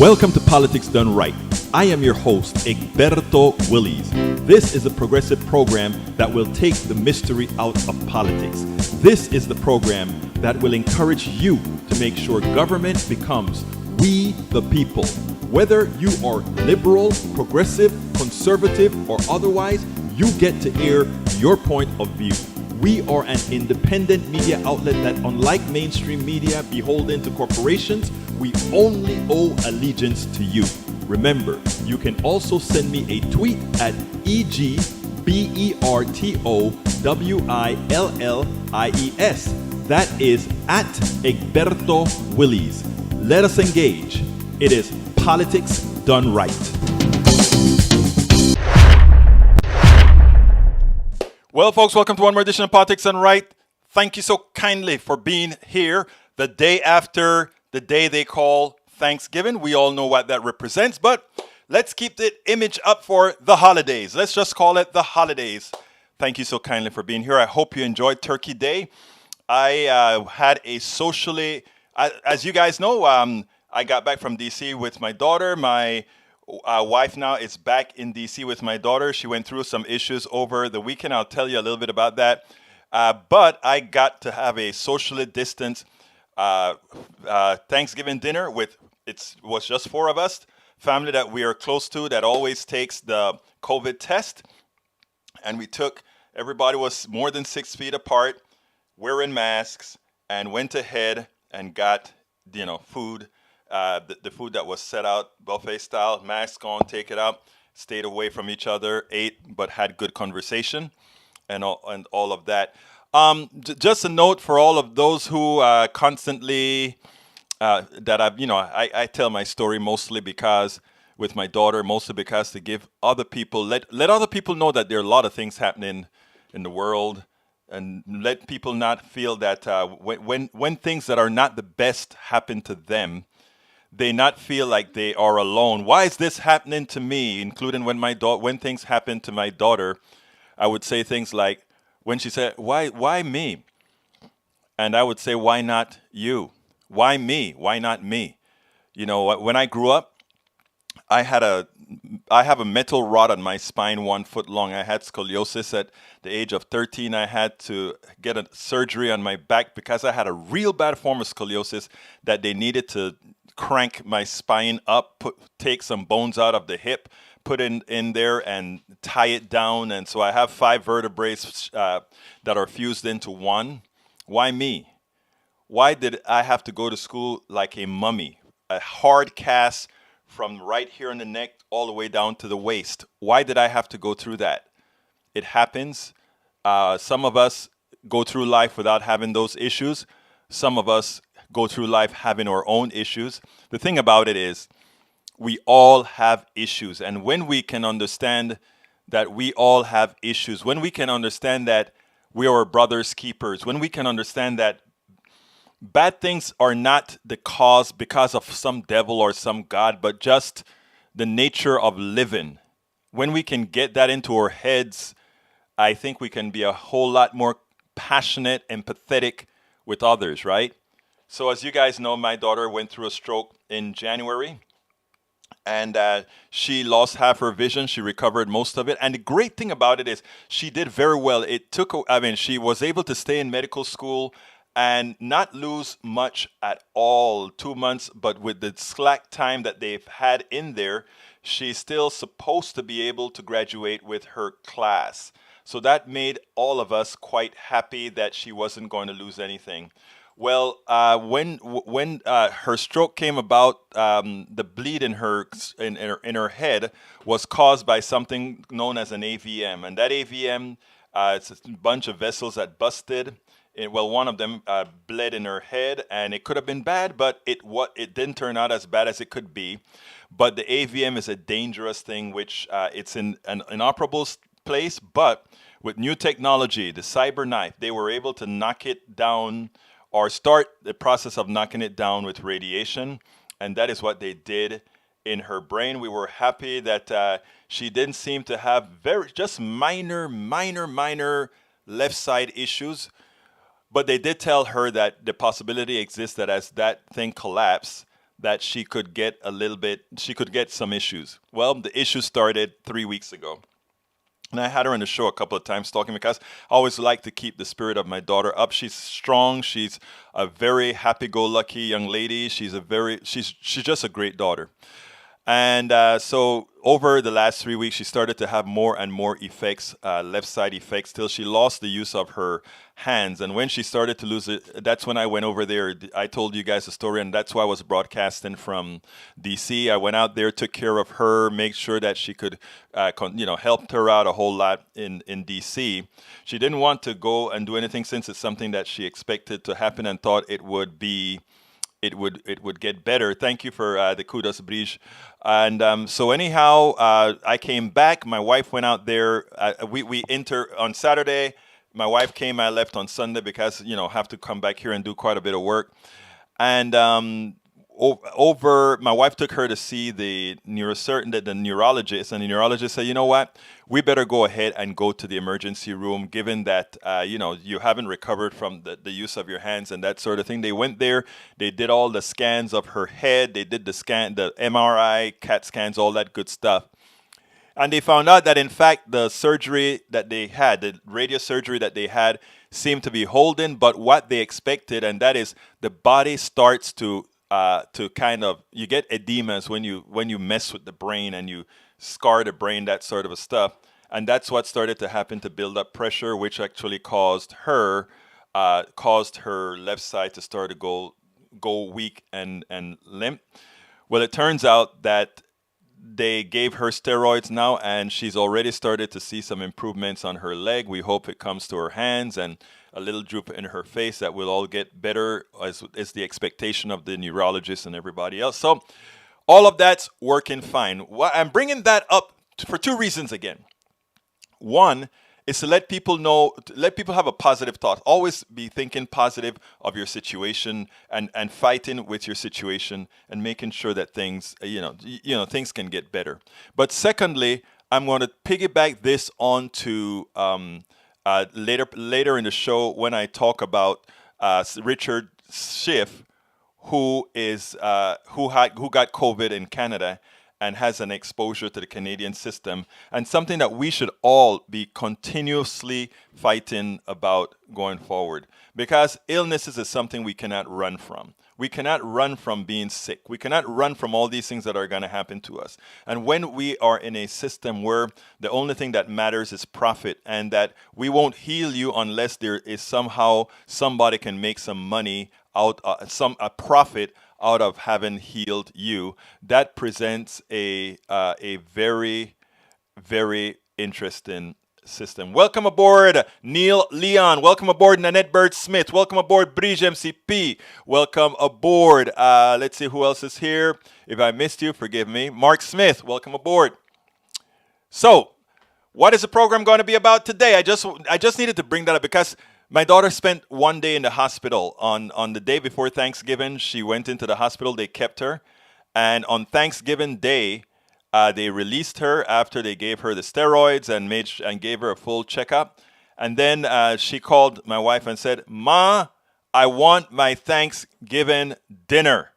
Welcome to Politics Done Right. I am your host, Egberto Willies. This is a progressive program that will take the mystery out of politics. This is the program that will encourage you to make sure government becomes we the people. Whether you are liberal, progressive, conservative, or otherwise, you get to air your point of view. We are an independent media outlet that, unlike mainstream media beholden to corporations, we only owe allegiance to you. Remember, you can also send me a tweet at EGBERTOWILLIES. That is at Egberto Willies. Let us engage. It is Politics Done Right. Well, folks, welcome to one more edition of Politics Done Right. Thank you so kindly for being here the day after the day they call Thanksgiving. We all know what that represents, but let's keep the image up for the holidays. Let's just call it the holidays. Thank you so kindly for being here. I hope you enjoyed Turkey Day. I had a socially, as you guys know, I got back from D.C. with my daughter. My wife now is back in D.C. with my daughter. She went through some issues over the weekend. I'll tell you a little bit about that. But I got to have a socially distanced Thanksgiving dinner with, it was just four of us, family that we are close to that always takes the COVID test. And we took, everybody was more than 6 feet apart, wearing masks, and went ahead and got, food. The food that was set out buffet style, mask on, take it out, stayed away from each other, ate, but had good conversation and all of that. Just a note for all of those who constantly that I tell my story mostly because with my daughter, mostly because to give other people, let other people know that there are a lot of things happening in the world, and let people not feel that when things that are not the best happen to them, they not feel like they are alone. Why is this happening to me? Including when things happen to my daughter, I would say things like, when she said, why me? And I would say, why not you? Why me? Why not me? When I grew up, I have a metal rod on my spine 1 foot long. I had scoliosis at the age of 13. I had to get a surgery on my back because I had a real bad form of scoliosis that they needed to crank my spine up, take some bones out of the hip, put in there and tie it down. And so I have 5 vertebrae that are fused into one. Why me? Why did I have to go to school like a mummy? A hard cast from right here in the neck all the way down to the waist. Why did I have to go through that? It happens. Some of us go through life without having those issues. Some of us go through life having our own issues. The thing about it is, we all have issues. And when we can understand that we all have issues, when we can understand that we are our brother's keepers, when we can understand that bad things are not the cause because of some devil or some God, but just the nature of living, when we can get that into our heads, I think we can be a whole lot more passionate, empathetic with others, right? So as you guys know, my daughter went through a stroke in January, and she lost half her vision. She recovered most of it. And the great thing about it is she did very well. She was able to stay in medical school and not lose much at all, 2 months. But with the slack time that they've had in there, she's still supposed to be able to graduate with her class. So that made all of us quite happy that she wasn't going to lose anything. Well, when her stroke came about, the bleed in her head was caused by something known as an AVM, and that AVM, it's a bunch of vessels that busted. One of them bled in her head, and it could have been bad, but it didn't turn out as bad as it could be. But the AVM is a dangerous thing, which it's in an inoperable place. But with new technology, the cyber knife, they were able to knock it down, or start the process of knocking it down with radiation. And that is what they did in her brain. We were happy that she didn't seem to have just minor left side issues. But they did tell her that the possibility exists that as that thing collapsed, that she could get some issues. Well, the issues started 3 weeks ago. And I had her on the show a couple of times talking because I always like to keep the spirit of my daughter up. She's strong. She's a very happy-go-lucky young lady. She's just a great daughter. And so over the last 3 weeks, she started to have more and more effects, left side effects, till she lost the use of her hands. And when she started to lose it, that's when I went over there. I told you guys the story, and that's why I was broadcasting from DC. I went out there, took care of her, made sure that she could, helped her out a whole lot in DC. She didn't want to go and do anything since it's something that she expected to happen and thought it would get better. Thank you for the kudos, Brige. And so anyhow, I came back. My wife went out there. We enter on Saturday. My wife came. I left on Sunday because have to come back here and do quite a bit of work. And my wife took her to see the neurologist, and the neurologist said, you know what, we better go ahead and go to the emergency room, given that you haven't recovered from the use of your hands and that sort of thing. They went there, they did all the scans of her head, they did the MRI, CAT scans, all that good stuff. And they found out that in fact the surgery that they had, the radiosurgery that they had, seemed to be holding but what they expected, and that is the body starts to you get edemas when you mess with the brain and you scar the brain, that sort of stuff. And that's what started to happen, to build up pressure, which actually caused her left side to start to go weak and limp. Well, it turns out that they gave her steroids now, and she's already started to see some improvements on her leg. We hope it comes to her hands and a little droop in her face. That will all get better, as is the expectation of the neurologist and everybody else. So all of that's working fine. I'm bringing that up for two reasons again. One is to let people know, let people have a positive thought. Always be thinking positive of your situation and fighting with your situation and making sure that things, things can get better. But secondly, I'm going to piggyback this on to later in the show when I talk about Richard Schiff, who got COVID in Canada and has an exposure to the Canadian system, and something that we should all be continuously fighting about going forward. Because illnesses is something we cannot run from. We cannot run from being sick. We cannot run from all these things that are going to happen to us. And when we are in a system where the only thing that matters is profit, and that we won't heal you unless there is somehow somebody can make some money out, a profit out of having healed you, that presents a very, very interesting system. Welcome aboard, Neil Leon. Welcome aboard, Nanette Bird Smith. Welcome aboard, Brige MCP. Welcome aboard. Let's see who else is here. If I missed you, forgive me. Mark Smith, welcome aboard. So, what is the program going to be about today? I just needed to bring that up because my daughter spent one day in the hospital. On the day before Thanksgiving, she went into the hospital. They kept her. And on Thanksgiving Day, they released her after they gave her the steroids and gave her a full checkup. And then she called my wife and said, "Ma, I want my Thanksgiving dinner."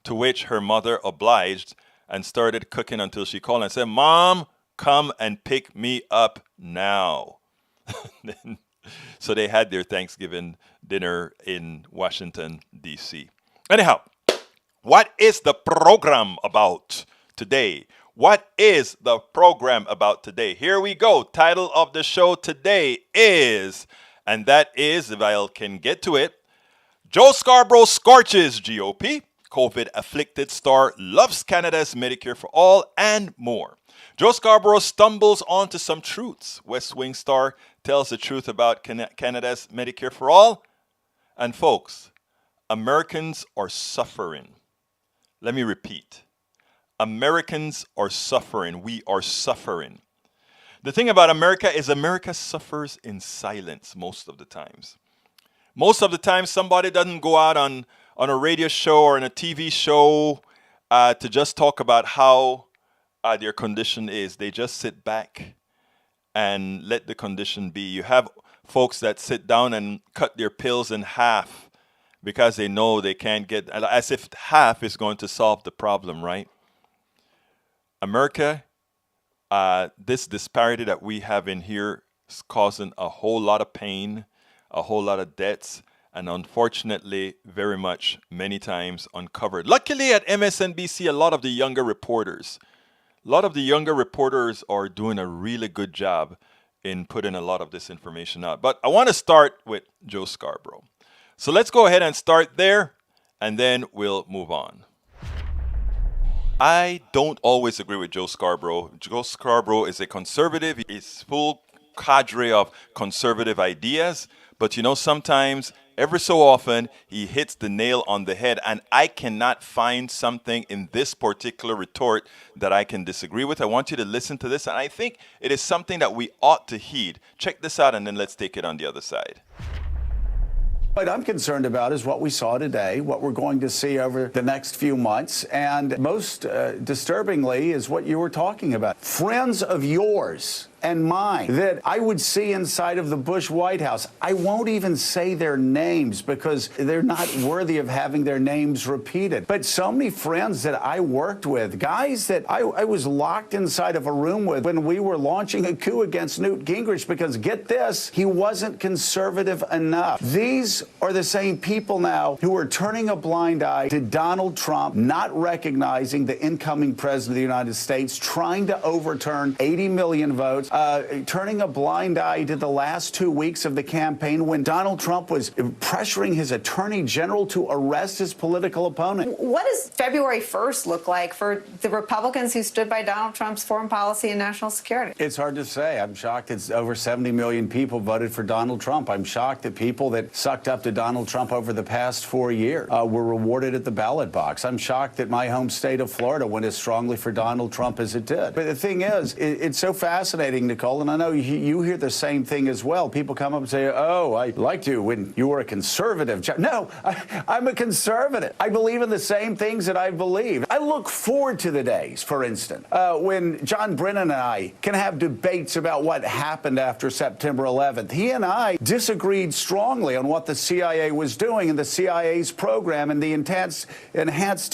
To which her mother obliged and started cooking until she called and said, "Mom, come and pick me up now." So they had their Thanksgiving dinner in Washington, D.C. Anyhow, what is the program about today? What is the program about today? Here we go. Title of the show today is, and that is, if I can get to it, Joe Scarborough scorches GOP, COVID-afflicted star loves Canada's Medicare-for-All, and more. Joe Scarborough stumbles onto some truths. West Wing star tells the truth about Canada's Medicare-for-All. And folks, Americans are suffering. Let me repeat. Americans are suffering. We are suffering. The thing about America is America suffers in silence most of the times. Most of the time, somebody doesn't go out on a radio show or on a TV show to just talk about how their condition is. They just sit back and let the condition be. You have folks that sit down and cut their pills in half because they know they can't get, as if half is going to solve the problem, right? America, this disparity that we have in here is causing a whole lot of pain, a whole lot of debts, and unfortunately, very much, many times uncovered. Luckily at MSNBC, a lot of the younger reporters are doing a really good job in putting a lot of this information out. But I want to start with Joe Scarborough. So let's go ahead and start there, and then we'll move on. I don't always agree with Joe Scarborough. Joe Scarborough is a conservative. He's full cadre of conservative ideas. But you know, sometimes, every so often, he hits the nail on the head. And I cannot find something in this particular retort that I can disagree with. I want you to listen to this. And I think it is something that we ought to heed. Check this out, and then let's take it on the other side. What I'm concerned about is what we saw today, what we're going to see over the next few months, and most disturbingly is what you were talking about. Friends of yours and mine that I would see inside of the Bush White House. I won't even say their names because they're not worthy of having their names repeated. But so many friends that I worked with, guys that I was locked inside of a room with when we were launching a coup against Newt Gingrich because, get this, he wasn't conservative enough. These are the same people now who are turning a blind eye to Donald Trump, not recognizing the incoming president of the United States, trying to overturn 80 million votes, turning a blind eye to the last 2 weeks of the campaign when Donald Trump was pressuring his attorney general to arrest his political opponent. What does February 1st look like for the Republicans who stood by Donald Trump's foreign policy and national security? It's hard to say. I'm shocked it's over 70 million people voted for Donald Trump. I'm shocked that people that sucked up to Donald Trump over the past 4 years were rewarded at the ballot box. I'm shocked that my home state of Florida went as strongly for Donald Trump as it did. But the thing is, it's so fascinating, Nicole, and I know you hear the same thing as well. People come up and say, oh, I liked you when you were a conservative. No, I'm a conservative. I believe in the same things that I believe. I look forward to the days, for instance, when John Brennan and I can have debates about what happened after September 11th. He and I disagreed strongly on what the CIA was doing and the CIA's program and the enhanced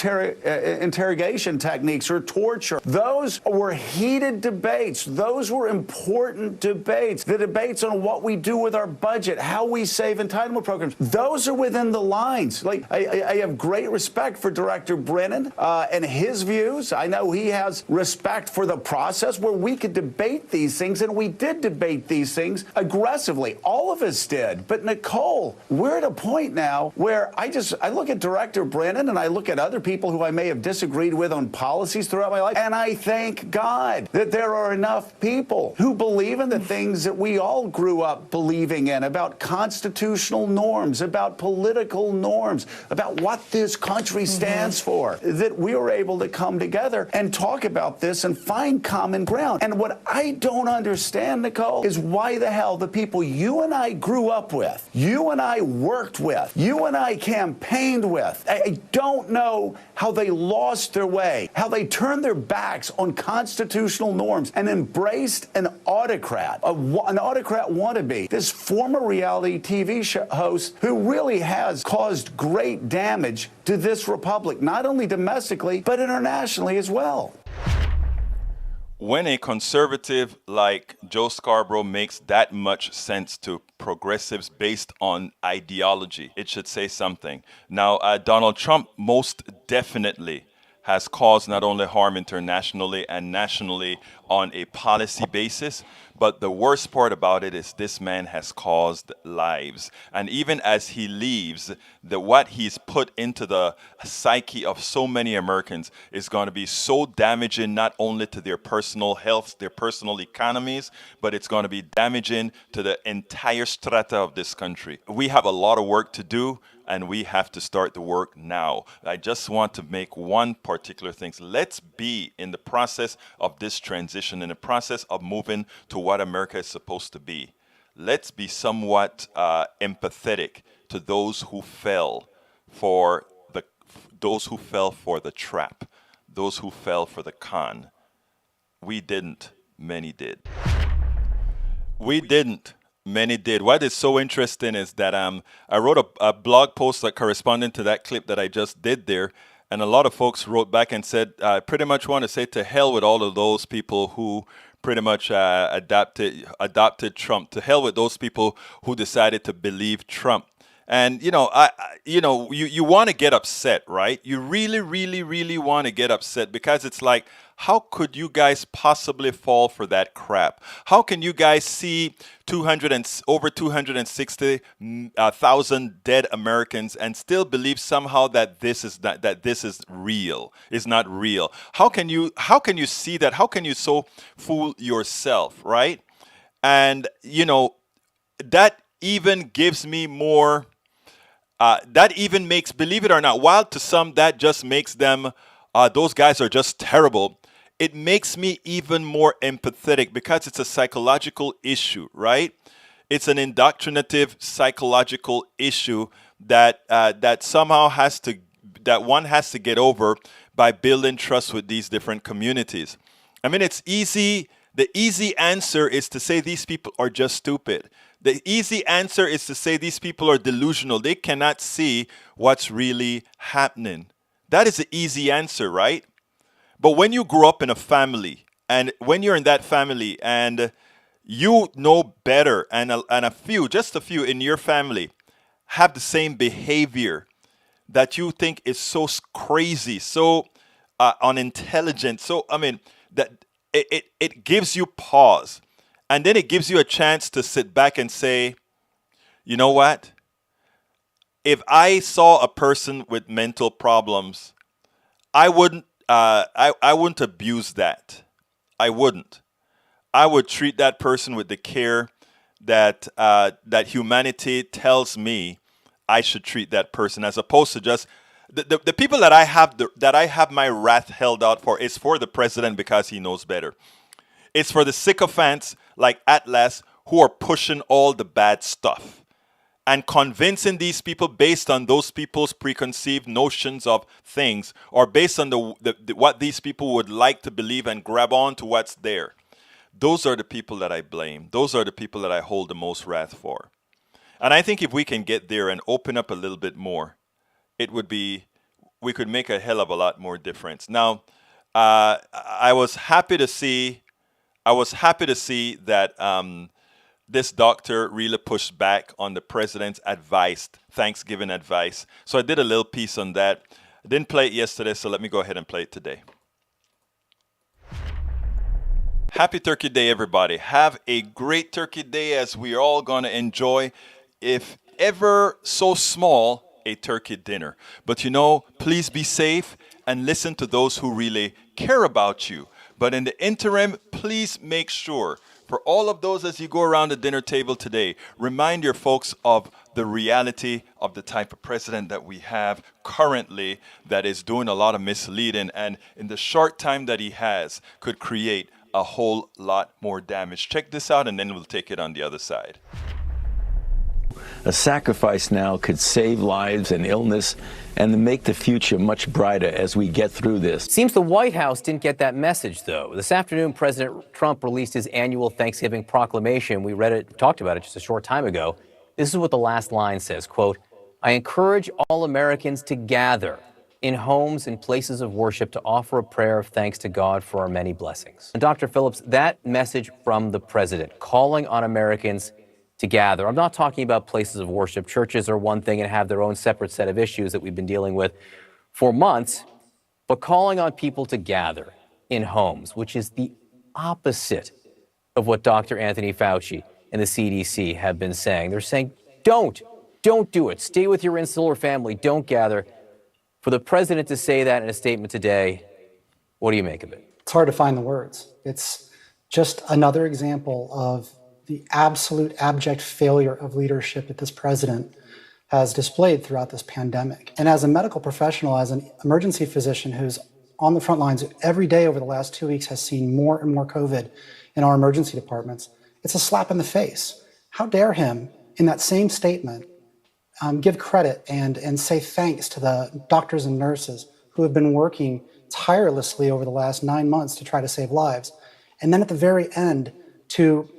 interrogation techniques or torture. Those were heated debates. Those were important debates. The debates on what we do with our budget, how we save entitlement programs. Those are within the lines. Like I have great respect for Director Brennan and his views. I know he has respect for the process where we could debate these things, and we did debate these things aggressively. All of us did. But Nicole, we're at a point now where I look at Director Brennan and I look at other people who I may have disagreed with on policies throughout my life, and I thank God that there are enough people who believe in the things that we all grew up believing in, about constitutional norms, about political norms, about what this country stands for, that we were able to come together and talk about this and find common ground. And what I don't understand, Nicole, is why the hell the people you and I grew up with, you and I worked with, you and I campaigned with, I don't know how they lost their way, how they turned their backs on constitutional norms and embraced an autocrat, an autocrat wannabe, this former reality TV host who really has caused great damage to this republic, not only domestically, but internationally as well. When a conservative like Joe Scarborough makes that much sense to progressives based on ideology, it should say something. Now, Donald Trump most definitely has caused not only harm internationally and nationally on a policy basis, but the worst part about it is this man has caused lives. And even as he leaves, what he's put into the psyche of so many Americans is going to be so damaging, not only to their personal health, their personal economies, but it's going to be damaging to the entire strata of this country. We have a lot of work to do, and we have to start the work now. I just want to make one particular thing. Let's be in the process of this transition, in the process of moving to what America is supposed to be. Let's be somewhat empathetic to those who fell for the trap, those who fell for the con. We didn't. Many did. We didn't. Many did. What is so interesting is that I wrote a blog post that corresponded to that clip that I just did there, and a lot of folks wrote back and said, pretty much want to say to hell with all of those people who pretty much adopted Trump. To hell with those people who decided to believe Trump. And you want to get upset, right? You really, really, really want to get upset because it's like, how could you guys possibly fall for that crap? How can you guys see over 260,000 dead Americans and still believe somehow that this is real? Is not real? How can you see that? How can you so fool yourself, right? And that even gives me more. That even makes, believe it or not, while to some that just makes them, those guys are just terrible, it makes me even more empathetic because it's a psychological issue, right? It's an indoctrinative psychological issue that somehow that one has to get over by building trust with these different communities. I mean, it's easy. The easy answer is to say these people are just stupid. The easy answer is to say these people are delusional. They cannot see what's really happening. That is the easy answer, right? But when you grow up in a family, and when you're in that family, and you know better, and just a few in your family have the same behavior that you think is so crazy, so unintelligent, so, I mean, that it gives you pause. And then it gives you a chance to sit back and say, you know what? If I saw a person with mental problems, I wouldn't abuse that. I wouldn't. I would treat that person with the care that humanity tells me I should treat that person, as opposed to just the people that I have my wrath held out for is for the president because he knows better. It's for the sycophants like Atlas who are pushing all the bad stuff and convincing these people based on those people's preconceived notions of things, or based on what these people would like to believe and grab on to what's there. Those are the people that I blame. Those are the people that I hold the most wrath for. And I think if we can get there and open up a little bit more, we could make a hell of a lot more difference. Now, I was happy to see that this doctor really pushed back on the president's Thanksgiving advice. So I did a little piece on that. I didn't play it yesterday, so let me go ahead and play it today. Happy Turkey Day, everybody. Have a great Turkey Day, as we are all going to enjoy, if ever so small, a turkey dinner. But please be safe and listen to those who really care about you. But in the interim, please make sure, for all of those as you go around the dinner table today, remind your folks of the reality of the type of president that we have currently that is doing a lot of misleading, and in the short time that he has could create a whole lot more damage. Check this out, and then we'll take it on the other side. A sacrifice now could save lives and illness and make the future much brighter as we get through this. Seems the White House didn't get that message, though. This afternoon, President Trump released his annual Thanksgiving proclamation. We read it, talked about it just a short time ago. This is what the last line says, quote, "I encourage all Americans to gather in homes and places of worship to offer a prayer of thanks to God for our many blessings." And Dr. Phillips, that message from the president, calling on Americans to gather. I'm not talking about places of worship. Churches are one thing and have their own separate set of issues that we've been dealing with for months, but calling on people to gather in homes, which is the opposite of what Dr. Anthony Fauci and the CDC have been saying. They're saying, don't do it. Stay with your insular family. Don't gather. For the president to say that in a statement today, what do you make of it? It's hard to find the words. It's just another example of the absolute abject failure of leadership that this president has displayed throughout this pandemic. And as a medical professional, as an emergency physician who's on the front lines every day over the last 2 weeks has seen more and more COVID in our emergency departments, it's a slap in the face. How dare him, in that same statement, give credit and say thanks to the doctors and nurses who have been working tirelessly over the last 9 months to try to save lives. And then at the very end, to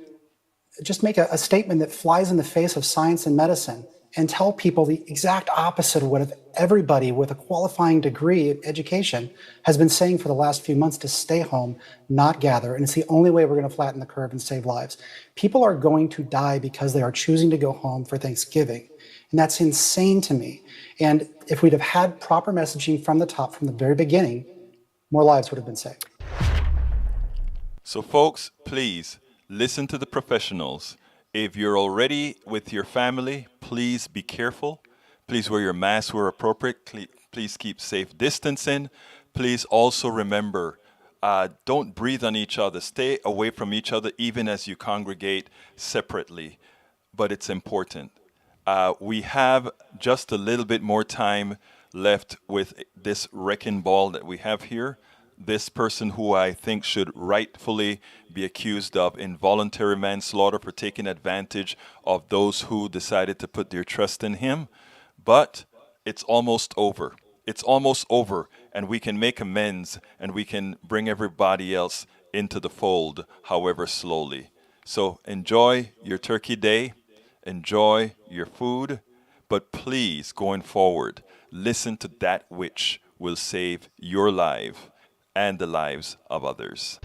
just make a statement that flies in the face of science and medicine and tell people the exact opposite of what everybody with a qualifying degree in education has been saying for the last few months, to stay home, not gather. And it's the only way we're going to flatten the curve and save lives. People are going to die because they are choosing to go home for Thanksgiving. And that's insane to me. And if we'd have had proper messaging from the top, from the very beginning, more lives would have been saved. So folks, please listen to the professionals. If you're already with your family, please be careful. Please wear your mask where appropriate. Please keep safe distancing. Please also remember, don't breathe on each other. Stay away from each other even as you congregate separately. But it's important. We have just a little bit more time left with this wrecking ball that we have here. This person who I think should rightfully be accused of involuntary manslaughter for taking advantage of those who decided to put their trust in him. But it's almost over. It's almost over, and we can make amends, and we can bring everybody else into the fold, however slowly. So enjoy your Turkey Day. Enjoy your food. But please, going forward, listen to that which will save your life and the lives of others.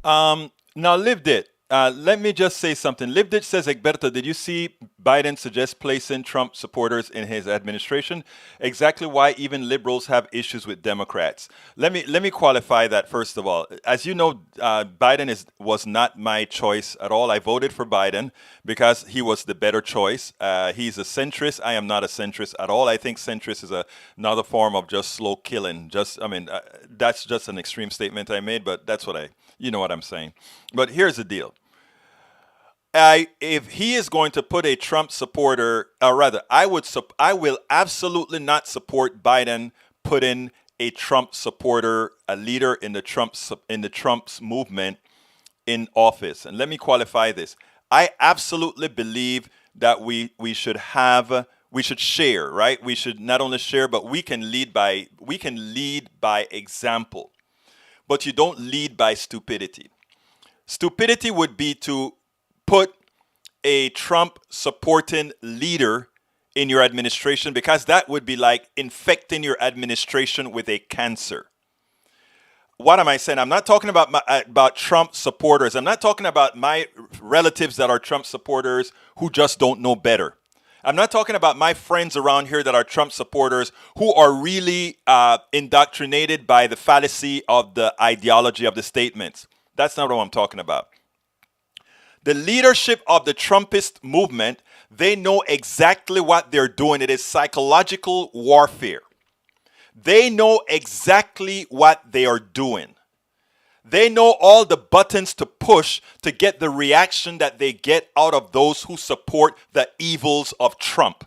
Now, Lived It. Let me just say something. Lived It says, Egberto, did you see Biden suggest placing Trump supporters in his administration? Exactly why even liberals have issues with Democrats. Let me qualify that first of all. As you know, Biden was not my choice at all. I voted for Biden because he was the better choice. He's a centrist. I am not a centrist at all. I think centrist is another form of just slow killing. That's just an extreme statement I made, but that's you know what I'm saying. But here's the deal. If he is going to put a Trump supporter, or rather, I will absolutely not support Biden putting a Trump supporter, a leader in the Trump's movement, in office. And let me qualify this. I absolutely believe that we should share, right? We should not only share, but we can lead by example. But you don't lead by stupidity. Stupidity would be to put a Trump supporting leader in your administration, because that would be like infecting your administration with a cancer. What am I saying? I'm not talking about Trump supporters. I'm not talking about my relatives that are Trump supporters who just don't know better. I'm not talking about my friends around here that are Trump supporters who are really indoctrinated by the fallacy of the ideology of the statements. That's not what I'm talking about. The leadership of the Trumpist movement, they know exactly what they're doing. It is psychological warfare. They know exactly what they are doing. They know all the buttons to push to get the reaction that they get out of those who support the evils of Trump.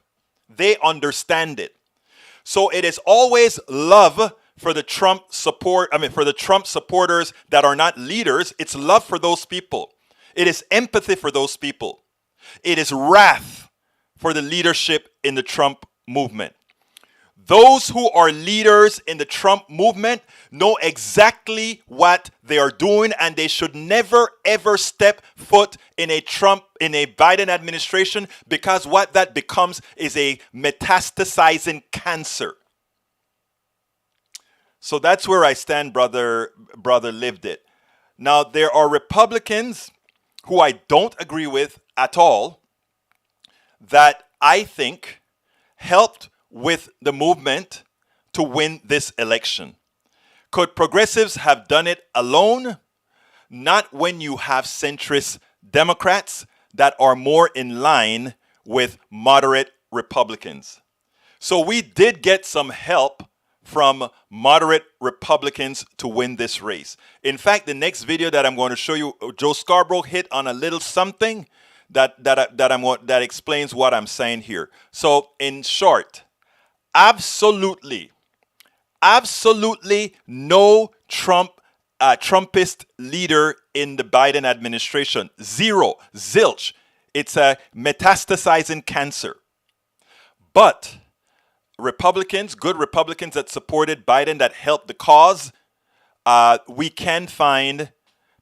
They understand it. So it is always love for the Trump supporters that are not leaders. It's love for those people. It is empathy for those people. It is wrath for the leadership in the Trump movement. Those who are leaders in the Trump movement know exactly what they are doing, and they should never ever step foot in a Biden administration, because what that becomes is a metastasizing cancer. So that's where I stand, brother Lived It. Now, there are Republicans who I don't agree with at all that I think helped with the movement to win this election. Could progressives have done it alone? Not when you have centrist Democrats that are more in line with moderate Republicans. So we did get some help from moderate Republicans to win this race. In fact, the next video that I'm going to show you, Joe Scarborough hit on a little something that explains what I'm saying here. So in short, absolutely no Trumpist leader in the Biden administration. Zero, zilch. It's a metastasizing cancer. But Republicans, good Republicans that supported Biden, that helped the cause, we can find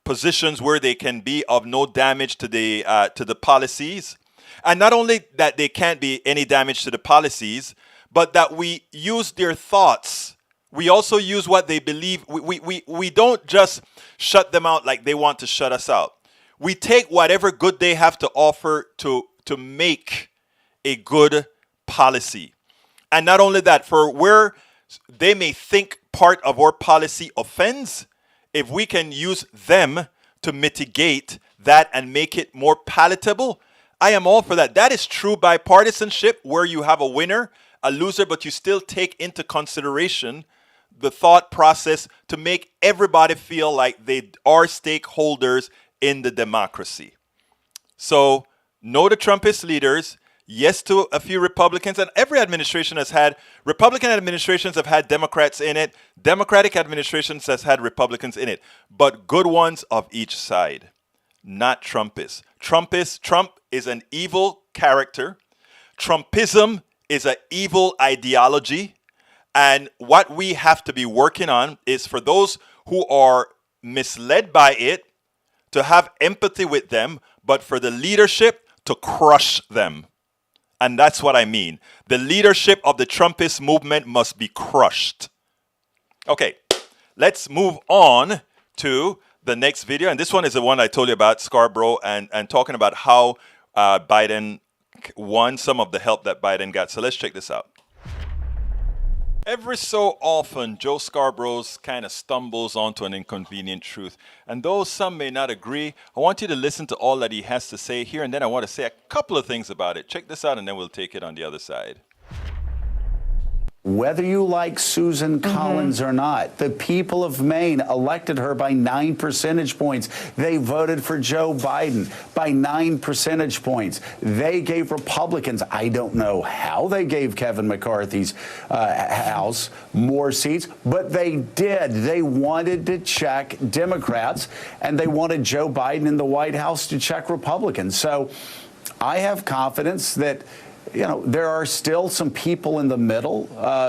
positions where they can be of no damage to the policies. And not only that they can't be any damage to the policies, but that we use their thoughts. We also use what they believe. We don't just shut them out like they want to shut us out. We take whatever good they have to offer to make a good policy. And not only that, for where they may think part of our policy offends, if we can use them to mitigate that and make it more palatable, I am all for that. That is true bipartisanship, where you have a winner, a loser, but you still take into consideration the thought process to make everybody feel like they are stakeholders in the democracy. So, no to Trumpist leaders, yes to a few Republicans, and every administration has had, Republican administrations have had Democrats in it, Democratic administrations has had Republicans in it, but good ones of each side, not Trumpists. Trump is an evil character. Trumpism is an evil ideology. And what we have to be working on is for those who are misled by it to have empathy with them, but for the leadership to crush them. And that's what I mean. The leadership of the Trumpist movement must be crushed. Okay, let's move on to the next video. And this one is the one I told you about, Scarborough, and talking about how Biden won, some of the help that Biden got. So let's check this out. Every so often, Joe Scarborough's kind of stumbles onto an inconvenient truth. And though some may not agree, I want you to listen to all that he has to say here. And then I want to say a couple of things about it. Check this out, and then we'll take it on the other side. Whether you like Susan Collins or not, the people of Maine elected her by 9 percentage points. They voted for Joe Biden by 9 percentage points. They gave Republicans, I don't know how they gave Kevin McCarthy's House more seats, but they did. They wanted to check Democrats, and they wanted Joe Biden in the White House to check Republicans. So I have confidence that there are still some people in the middle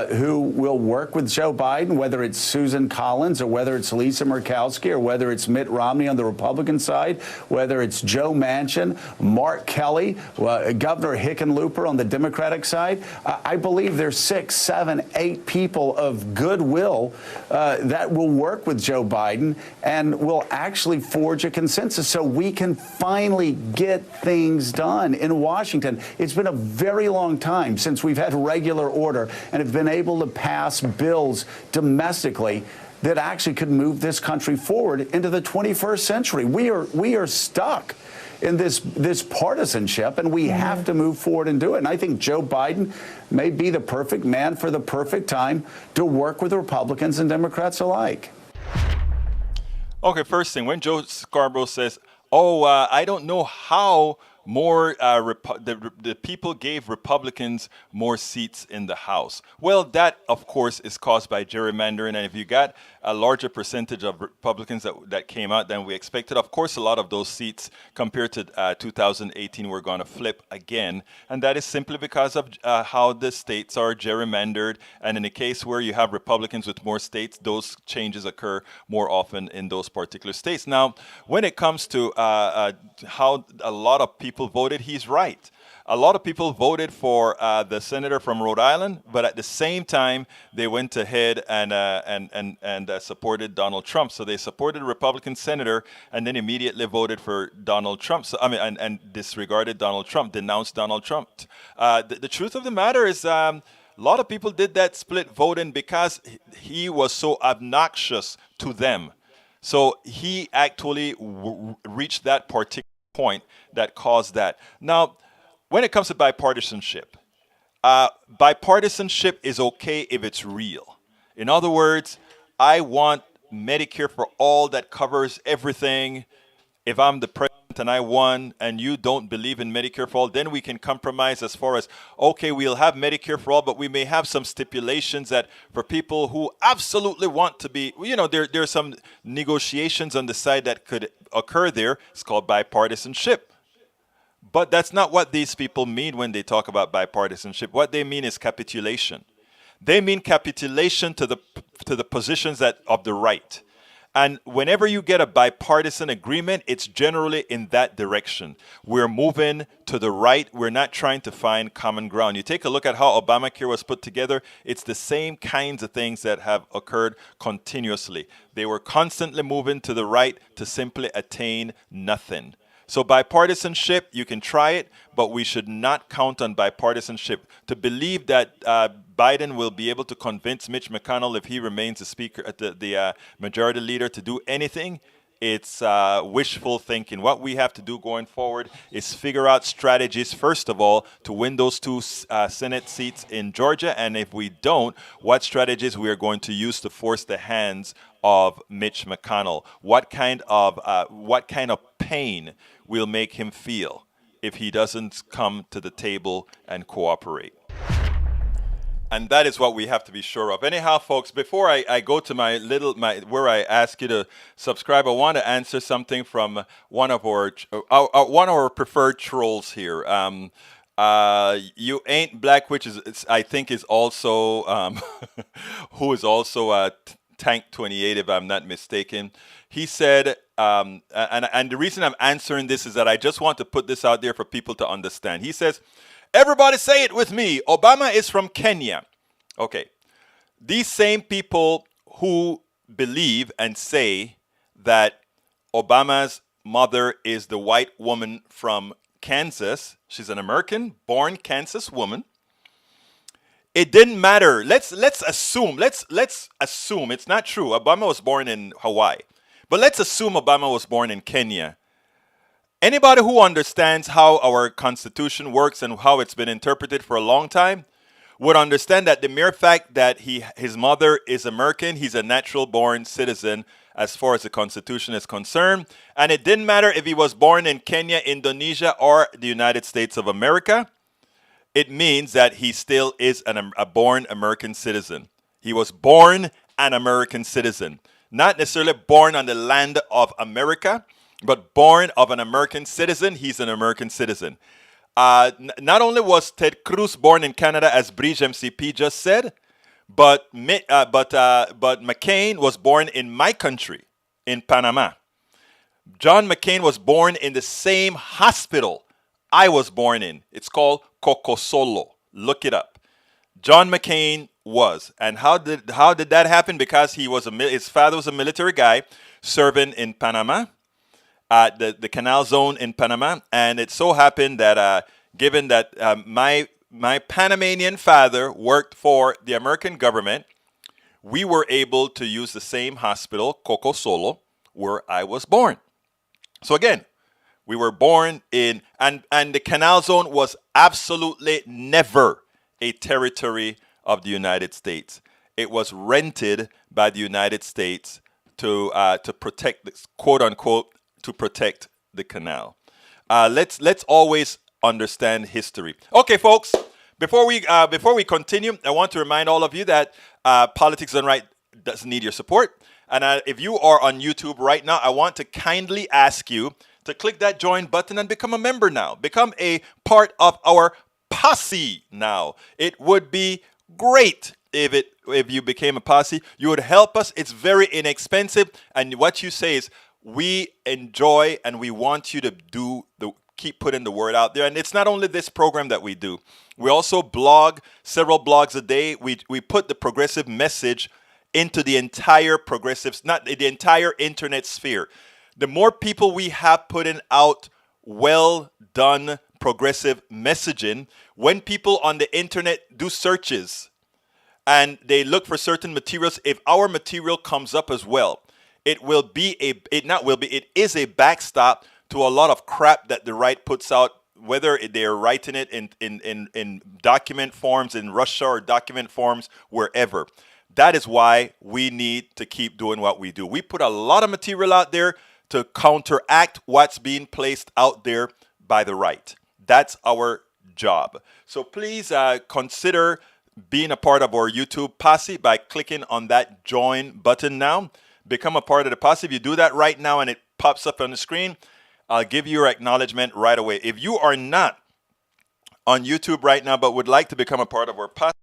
who will work with Joe Biden, whether it's Susan Collins or whether it's Lisa Murkowski or whether it's Mitt Romney on the Republican side, whether it's Joe Manchin, Mark Kelly, Governor Hickenlooper on the Democratic side. I believe there's 6, 7, 8 people of goodwill that will work with Joe Biden and will actually forge a consensus so we can finally get things done in Washington. It's been a very long time since we've had regular order and have been able to pass bills domestically that actually could move this country forward into the 21st century. We are stuck in this partisanship, and we have to move forward and do it. And I think Joe Biden may be the perfect man for the perfect time to work with Republicans and Democrats alike. Okay, first thing, when Joe Scarborough says, I don't know how more the people gave Republicans more seats in the House. Well, that, of course, is caused by gerrymandering. And if you got a larger percentage of Republicans that came out than we expected, of course, a lot of those seats compared to 2018 were going to flip again. And that is simply because of how the states are gerrymandered. And in a case where you have Republicans with more states, those changes occur more often in those particular states. Now, when it comes to how a lot of people voted, he's right. A lot of people voted for the senator from Rhode Island, but at the same time, they went ahead and supported Donald Trump. So they supported a Republican senator and then immediately voted for Donald Trump. So and disregarded Donald Trump, denounced Donald Trump. The truth of the matter is, a lot of people did that split voting because he was so obnoxious to them. So he actually reached that particular point that caused that. Now, when it comes to bipartisanship, bipartisanship is okay if it's real. In other words, I want Medicare for all that covers everything. If I'm the president and I won and you don't believe in Medicare for all, then we can compromise as far as, okay, we'll have Medicare for all, but we may have some stipulations that for people who absolutely want to be, there are some negotiations on the side that could occur there. It's called bipartisanship. But that's not what these people mean when they talk about bipartisanship. What they mean is capitulation. They mean capitulation to the positions of the right. And whenever you get a bipartisan agreement, it's generally in that direction. We're moving to the right. We're not trying to find common ground. You take a look at how Obamacare was put together. It's the same kinds of things that have occurred continuously. They were constantly moving to the right to simply attain nothing. So bipartisanship, you can try it, but we should not count on bipartisanship. To believe that Biden will be able to convince Mitch McConnell, if he remains the speaker, the majority leader, to do anything, it's wishful thinking. What we have to do going forward is figure out strategies, first of all, to win those 2 Senate seats in Georgia. And if we don't, what strategies we are going to use to force the hands of Mitch McConnell. What kind of pain will make him feel if he doesn't come to the table and cooperate? And that is what we have to be sure of. Anyhow, folks, before I go to where I ask you to subscribe, I want to answer something from one of our preferred trolls here. You ain't black, which is I think is also who is also Tank 28, if I'm not mistaken. He said, and the reason I'm answering this is that I just want to put this out there for people to understand. He says, everybody say it with me. Obama is from Kenya. Okay. These same people who believe and say that Obama's mother is the white woman from Kansas. She's an American-born Kansas woman. It didn't matter. Let's assume. Let's assume it's not true. Obama was born in Hawaii. But let's assume Obama was born in Kenya. Anybody who understands how our Constitution works and how it's been interpreted for a long time would understand that the mere fact that his mother is American, he's a natural-born citizen as far as the Constitution is concerned. And it didn't matter if he was born in Kenya, Indonesia, or the United States of America. It means that he still is a born American citizen. He was born an American citizen. Not necessarily born on the land of America, but born of an American citizen. He's an American citizen. Not only was Ted Cruz born in Canada, as Bridge MCP just said, but McCain was born in my country, in Panama. John McCain was born in the same hospital I was born in. It's called Cocosolo. Look it up. John McCain was. And how did that happen? Because his father was a military guy serving in Panama, the Canal Zone in Panama. And it so happened that given that my Panamanian father worked for the American government, we were able to use the same hospital, Cocosolo, where I was born. So again, we were born in, and the Canal Zone was absolutely never a territory of the United States. It was rented by the United States to protect, quote unquote, to protect the canal. Let's always understand history. Okay, folks. Before we continue, I want to remind all of you that Politics Done Right doesn't need your support. And if you are on YouTube right now, I want to kindly ask you to click that join button and become a member now. Become a part of our posse now. It would be great if you became a posse. You would help us. It's very inexpensive. And what you say is, we enjoy and we want you to keep putting the word out there. And it's not only this program that we do. We also blog, several blogs a day. We put the progressive message into the entire the entire internet sphere. The more people we have putting out well done progressive messaging, when people on the internet do searches and they look for certain materials, if our material comes up as well, it is a backstop to a lot of crap that the right puts out, whether they're writing it in document forms in Russia or document forms wherever. That is why we need to keep doing what we do. We put a lot of material out there to counteract what's being placed out there by the right. That's our job. So please consider being a part of our YouTube posse by clicking on that join button now. Become a part of the posse. If you do that right now and it pops up on the screen, I'll give you your acknowledgement right away. If you are not on YouTube right now but would like to become a part of our posse,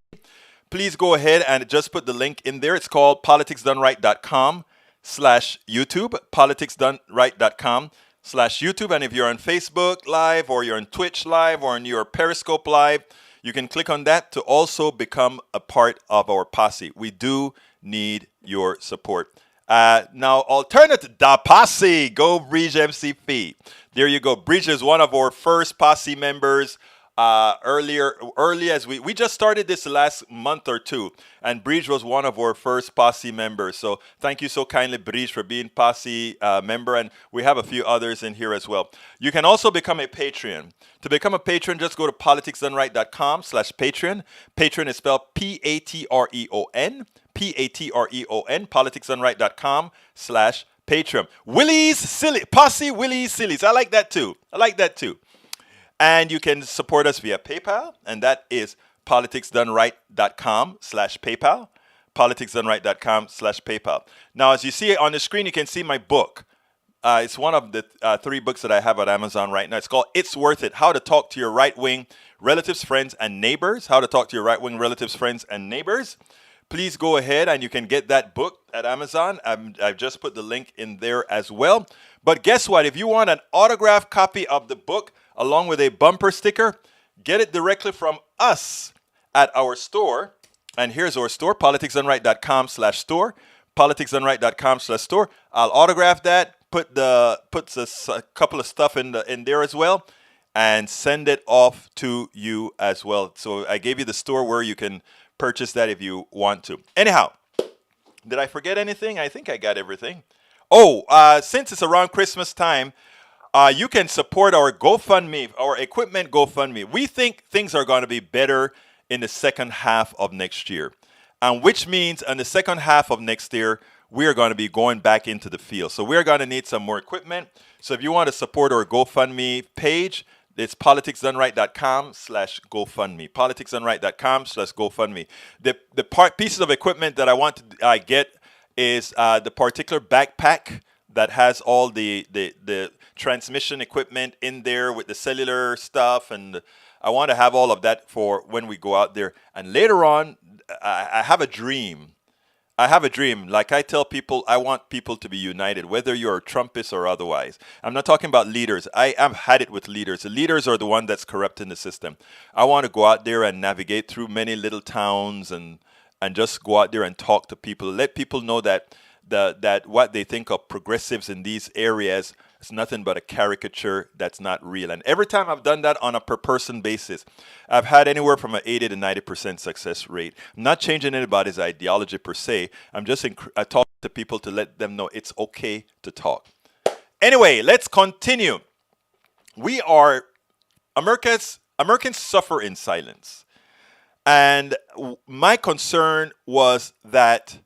please go ahead and just put the link in there. It's called politicsdoneright.com. politicsdoneright.com/YouTube, politicsdoneright.com/YouTube. And if you're on Facebook Live or you're on Twitch Live or on your Periscope Live, you can click on that to also become a part of our posse. We do need your support. Now, alternate da posse, go Bridge MCP. There you go. Bridge is one of our first posse members. Early as we just started this last month or two, and Bridge was one of our first posse members. So thank you so kindly, Bridge, for being posse member, and we have a few others in here as well. You can also become a Patreon. To become a patron, just go to politicsdoneright.com/Patreon. Patreon is spelled Patreon. Patreon, politicsdoneright.com/Patreon. Willie's Silly, posse Willie's Sillies. I like that too. And you can support us via PayPal, and that is politicsdoneright.com/PayPal. Politicsdoneright.com/PayPal. Now, as you see on the screen, you can see my book. It's one of the 3 books that I have on Amazon right now. It's called It's Worth It: How to Talk to Your Right-Wing Relatives, Friends, and Neighbors. How to Talk to Your Right-Wing Relatives, Friends, and Neighbors. Please go ahead and you can get that book at Amazon. I've just put the link in there as well. But guess what? If you want an autographed copy of the book, along with a bumper sticker, get it directly from us at our store. And here's our store, politicsdoneright.com/store, politicsdoneright.com/store. I'll autograph that, put a couple of stuff in there as well, and send it off to you as well. So I gave you the store where you can purchase that if you want to. Anyhow, did I forget anything? I think I got everything. Since it's around Christmas time, you can support our GoFundMe, our equipment GoFundMe. We think things are going to be better in the second half of next year, and which means in the second half of next year, we are going to be going back into the field. So we're going to need some more equipment. So if you want to support our GoFundMe page, it's politicsdoneright.com/GoFundMe. Politicsdoneright.com/GoFundMe. The pieces of equipment that I want to get is the particular backpack that has all the transmission equipment in there with the cellular stuff, and I want to have all of that for when we go out there. And later on, I have a dream. Like I tell people, I want people to be united, whether you're a Trumpist or otherwise. I'm not talking about leaders. I've had it with leaders. The leaders are the one that's corrupting the system. I want to go out there and navigate through many little towns and just go out there and talk to people. Let people know that what they think of progressives in these areas is nothing but a caricature that's not real. And every time I've done that on a per person basis, I've had anywhere from an 80 to 90% success rate. I'm not changing anybody's ideology per se. I'm just talking to people to let them know it's okay to talk. Anyway, let's continue. Americans suffer in silence. And my concern was that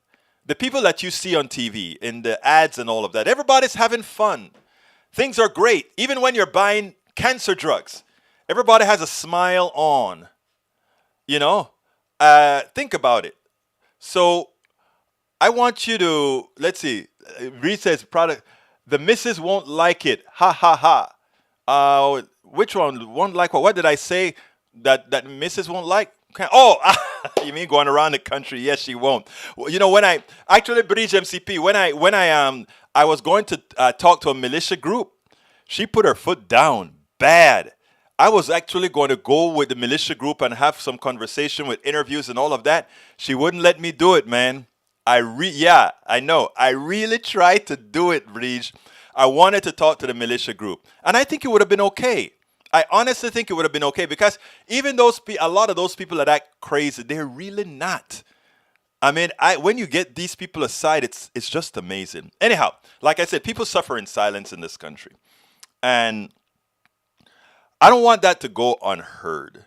the people that you see on TV, in the ads and all of that, everybody's having fun. Things are great. Even when you're buying cancer drugs, everybody has a smile on. Think about it. So I want you to, let's see, Reed says, the missus won't like it. Ha, ha, ha. Which one won't like what? What did I say that missus won't like? You mean going around the country? Yes, she won't. Well, when I actually Bridge MCP, when I was going to talk to a militia group, she put her foot down bad. I was actually going to go with the militia group and have some conversation with interviews and all of that. She wouldn't let me do it, man. I know. I really tried to do it, Bridge. I wanted to talk to the militia group, and I think it would have been okay. I honestly think it would have been okay, because even a lot of those people that act crazy, they're really not. I mean, when you get these people aside, it's just amazing. Anyhow, like I said, people suffer in silence in this country. And I don't want that to go unheard.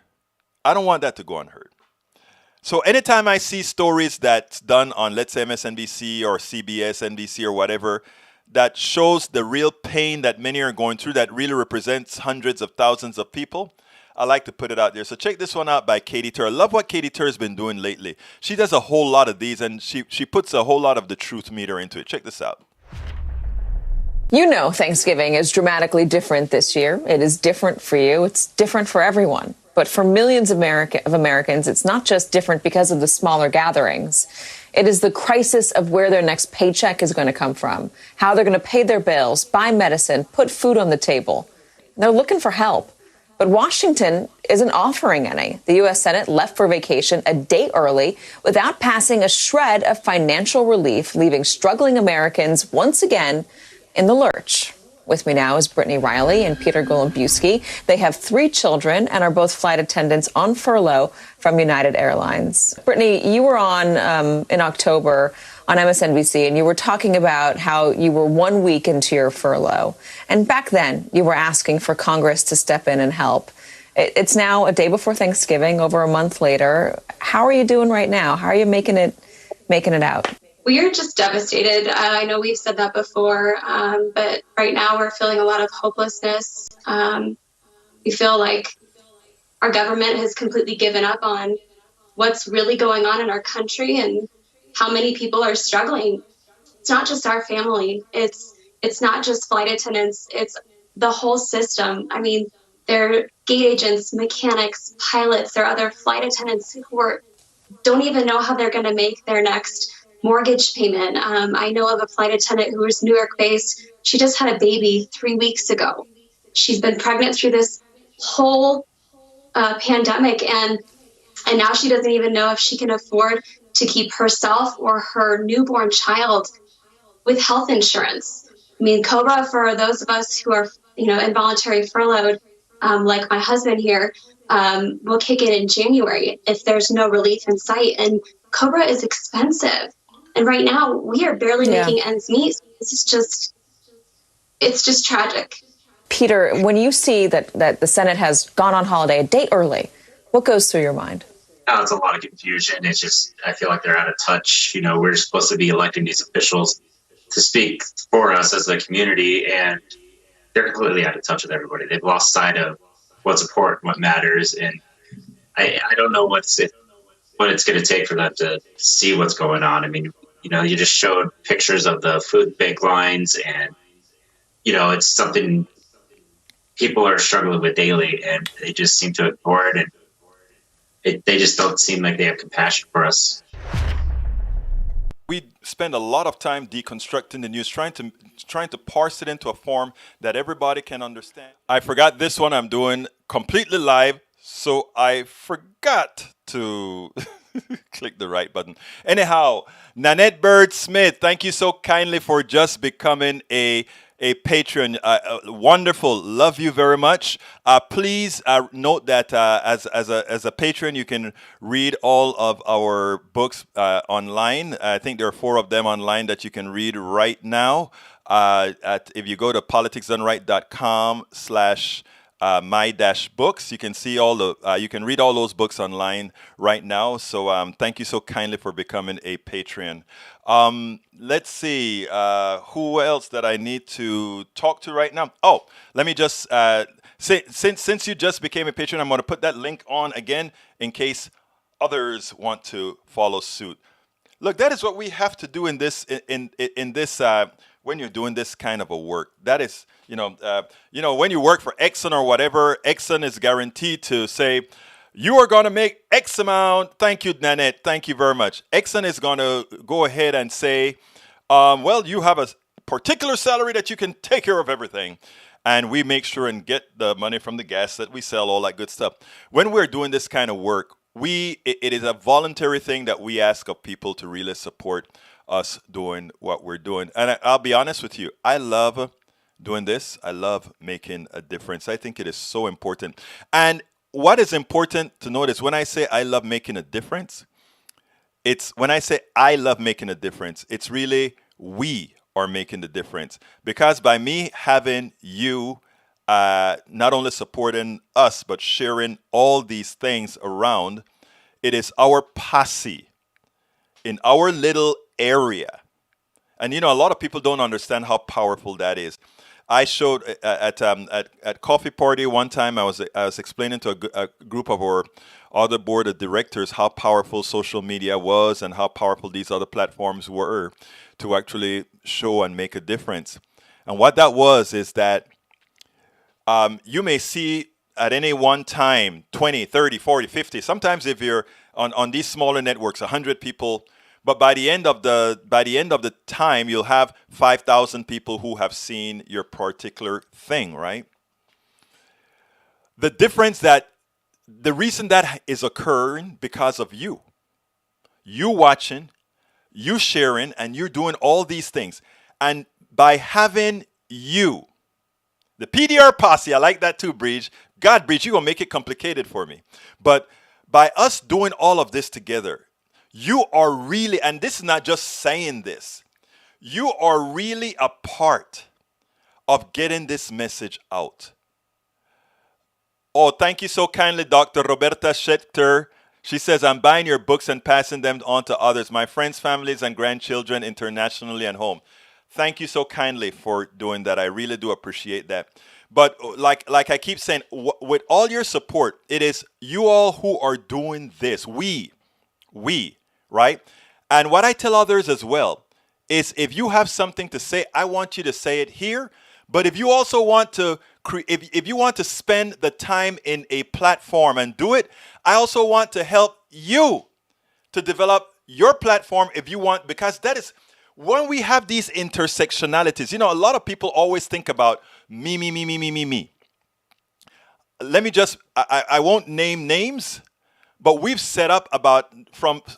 So anytime I see stories that's done on, let's say, MSNBC or CBS, NBC or whatever, that shows the real pain that many are going through, that really represents hundreds of thousands of people, I like to put it out there. So check this one out by Katie Tur. I love what Katie Tur has been doing lately. She does a whole lot of these, and she puts a whole lot of the truth meter into it. Check this out. Thanksgiving is dramatically different this year. It is different for you. It's different for everyone. But for millions of Americans, it's not just different because of the smaller gatherings. It is the crisis of where their next paycheck is going to come from, how they're going to pay their bills, buy medicine, put food on the table. They're looking for help. But Washington isn't offering any. The U.S. Senate left for vacation a day early without passing a shred of financial relief, leaving struggling Americans once again in the lurch. With me now is Brittany Riley and Peter Golombuski. They have 3 children and are both flight attendants on furlough from United Airlines. Brittany, you were on in October on MSNBC, and you were talking about how you were 1 week into your furlough. And back then, you were asking for Congress to step in and help. It's now a day before Thanksgiving, over a month later. How are you doing right now? How are you making it out? We are just devastated. I know we've said that before, but right now we're feeling a lot of hopelessness. We feel like our government has completely given up on what's really going on in our country and how many people are struggling. It's not just our family. It's not just flight attendants. It's the whole system. I mean, there are gate agents, mechanics, pilots. There are other flight attendants who don't even know how they're going to make their next mortgage payment. I know of a flight attendant who was New York based. She just had a baby 3 weeks ago. She's been pregnant through this whole pandemic, and now she doesn't even know if she can afford to keep herself or her newborn child with health insurance. I mean, COBRA, for those of us who are, involuntary furloughed, like my husband here, will kick in January if there's no relief in sight. And COBRA is expensive. And right now we are barely making ends meet. It's just tragic. Peter, when you see that the Senate has gone on holiday a day early, what goes through your mind? It's a lot of confusion. It's just, I feel like they're out of touch. We're supposed to be electing these officials to speak for us as a community, and they're completely out of touch with everybody. They've lost sight of what's important, what matters. And I don't know what it's going to take for them to see what's going on. I mean, you just showed pictures of the food bank lines, and, it's something people are struggling with daily, and they just seem to ignore it. And they just don't seem like they have compassion for us. We spend a lot of time deconstructing the news, trying to parse it into a form that everybody can understand. I forgot this one I'm doing completely live, so I forgot to click the right button. Anyhow, Nanette Bird Smith, thank you so kindly for just becoming a patron. Wonderful. Love you very much. Please note that as a patron, you can read all of our books online. I think there are 4 of them online that you can read right now. If you go to politicsdoneright.com/ my-books, you can see you can read all those books online right now. So thank you so kindly for becoming a patron. Let's see who else that I need to talk to right now. Oh, let me just since you just became a patron, I'm going to put that link on again in case others want to follow suit. Look, that is what we have to do in this when you're doing this kind of a work. That is, when you work for Exxon or whatever, Exxon is guaranteed to say, you are going to make X amount. Thank you, Nanette. Thank you very much. Exxon is going to go ahead and say, you have a particular salary that you can take care of everything. And we make sure and get the money from the gas that we sell, all that good stuff. When we're doing this kind of work, it is a voluntary thing that we ask of people to really support us doing what we're doing. And I'll be honest with you, I love doing this. I love making a difference. I think it is so important. And what is important to notice when I say I love making a difference, it's when I say I love making a difference, it's really we are making the difference. Because by me having you not only supporting us, but sharing all these things around, it is our posse in our little area. And a lot of people don't understand how powerful that is. I showed at coffee party one time. I was explaining to a group of our other board of directors how powerful social media was and how powerful these other platforms were to actually show and make a difference. And what that was is that you may see at any one time 20, 30, 40, 50. Sometimes if you're on these smaller networks, 100 people. But by the end of the time, you'll have 5,000 people who have seen your particular thing, right? The difference that the reason that is occurring because of you watching, you sharing, and you're doing all these things. And by having you, the PDR posse, I like that too, Breach. God, Breach, you're going to make it complicated for me. But by us doing all of this together, you are really, and this is not just saying this, you are really a part of getting this message out. Oh, thank you so kindly, Dr. Roberta Schechter. She says, I'm buying your books and passing them on to others, my friends, families, and grandchildren internationally and home. Thank you so kindly for doing that. I really do appreciate that. But like I keep saying, with all your support, it is you all who are doing this. We, right? And what I tell others as well is if you have something to say, I want you to say it here. But if you also want to if you want to spend the time in a platform and do it, I also want to help you to develop your platform if you want, because that is when we have these intersectionalities. You know, a lot of people always think about me. Let me just, I won't name names, but we've set up